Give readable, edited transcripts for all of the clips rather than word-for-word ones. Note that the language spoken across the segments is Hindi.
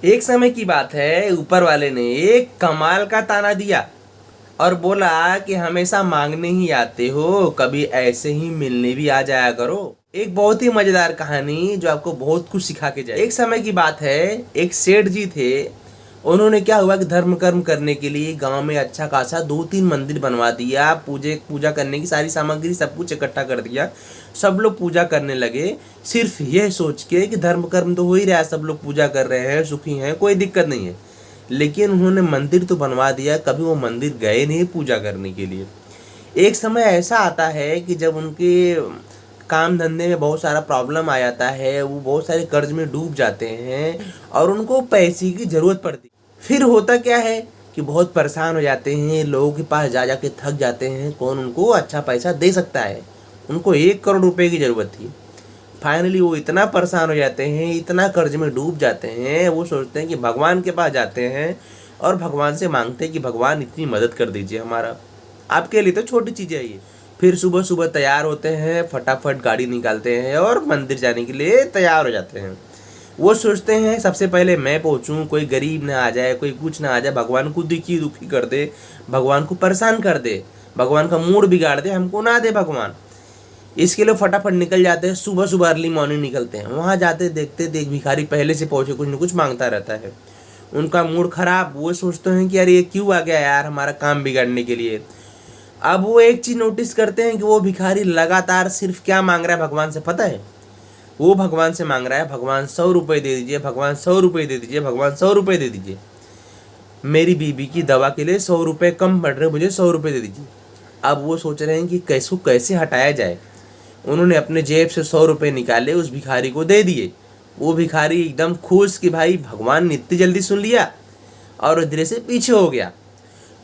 एक समय की बात है, ऊपर वाले ने एक कमाल का ताना दिया और बोला कि हमेशा मांगने ही आते हो, कभी ऐसे ही मिलने भी आ जाया करो। एक बहुत ही मजेदार कहानी जो आपको बहुत कुछ सिखा के जाए। एक समय की बात है, एक सेठ जी थे। उन्होंने क्या हुआ कि धर्म कर्म करने के लिए गांव में अच्छा खासा 2-3 मंदिर बनवा दिया। पूजा करने की सारी सामग्री सब कुछ इकट्ठा कर दिया। सब लोग पूजा करने लगे, सिर्फ यह सोच के कि धर्म कर्म तो हो ही रहा है, सब लोग पूजा कर रहे हैं, सुखी हैं, कोई दिक्कत नहीं है। लेकिन उन्होंने मंदिर तो बनवा दिया, कभी वो मंदिर गए नहीं पूजा करने के लिए। एक समय ऐसा आता है कि जब उनके काम धंधे में बहुत सारा प्रॉब्लम आ जाता है, वो बहुत सारे कर्ज में डूब जाते हैं और उनको पैसे की ज़रूरत पड़ती। फिर होता क्या है कि बहुत परेशान हो जाते हैं, लोगों के पास जा के थक जाते हैं, कौन उनको अच्छा पैसा दे सकता है। उनको 1 करोड़ रुपए की ज़रूरत थी। फाइनली वो इतना परेशान हो जाते हैं, इतना कर्ज में डूब जाते हैं, वो सोचते हैं कि भगवान के पास जाते हैं और भगवान से मांगते हैं कि भगवान इतनी मदद कर दीजिए हमारा। आपके लिए तो छोटी चीज़ है ये। फिर सुबह सुबह तैयार होते हैं, फटाफट गाड़ी निकालते हैं और मंदिर जाने के लिए तैयार हो जाते हैं। वो सोचते हैं सबसे पहले मैं पहुंचूं, कोई गरीब ना आ जाए, कोई कुछ ना आ जाए, भगवान को दुखी कर दे, भगवान को परेशान कर दे, भगवान का मूड बिगाड़ दे, हमको ना दे भगवान। इसके लिए फटाफट निकल जाते हैं, सुबह सुबह अर्ली मॉर्निंग निकलते हैं। वहाँ जाते देखते देख भिखारी पहले से पहुंचे कुछ न कुछ मांगता रहता है। उनका मूड खराब, वो सोचते हैं कि यार ये क्यों आ गया यार हमारा काम बिगाड़ने के लिए। अब वो एक चीज नोटिस करते हैं कि वो भिखारी लगातार सिर्फ क्या मांग रहा है भगवान से, पता है? वो भगवान से मांग रहा है, भगवान 100 रुपये दे दीजिए, भगवान 100 रुपये दे दीजिए, भगवान 100 रुपये दे दीजिए, मेरी बीबी की दवा के लिए 100 रुपये कम पड़ रहे, मुझे 100 रुपये दे दीजिए। अब वो सोच रहे हैं कि कैसे हटाया जाए। उन्होंने अपने जेब से 100 रुपये निकाले, उस भिखारी को दे दिए। वो भिखारी एकदम खुश कि भाई भगवान ने इतनी जल्दी सुन लिया, और धीरे से पीछे हो गया।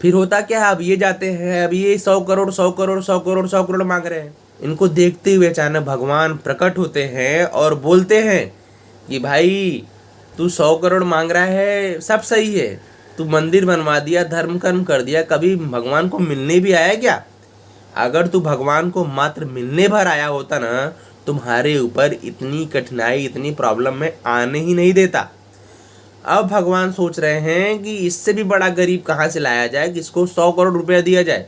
फिर होता क्या है, अब ये जाते हैं, अब ये 100 करोड़ 100 करोड़ 100 करोड़ 100 करोड़ मांग रहे हैं। इनको देखते हुए अचानक भगवान प्रकट होते हैं और बोलते हैं कि भाई तू 100 करोड़ मांग रहा है, सब सही है, तू मंदिर बनवा दिया, धर्म कर्म कर दिया, कभी भगवान को मिलने भी आया क्या? अगर तू भगवान को मात्र मिलने भर आया होता ना, तुम्हारे ऊपर इतनी कठिनाई इतनी प्रॉब्लम में आने ही नहीं देता। अब भगवान सोच रहे हैं कि इससे भी बड़ा गरीब कहाँ से लाया जाए, किसको 100 करोड़ रुपया दिया जाए।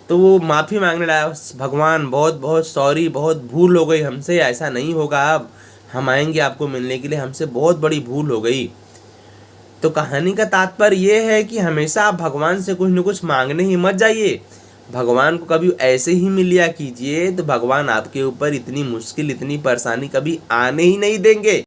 तो वो माफ़ी मांगने लगा, भगवान बहुत बहुत सॉरी, बहुत भूल हो गई हमसे, ऐसा नहीं होगा, अब हम आएंगे आपको मिलने के लिए, हमसे बहुत बड़ी भूल हो गई। तो कहानी का तात्पर्य ये है कि हमेशा आप भगवान से कुछ न कुछ मांगने ही मत जाइए। भगवान को कभी ऐसे ही मिल लिया कीजिए, तो भगवान आपके ऊपर इतनी मुश्किल इतनी परेशानी कभी आने ही नहीं देंगे।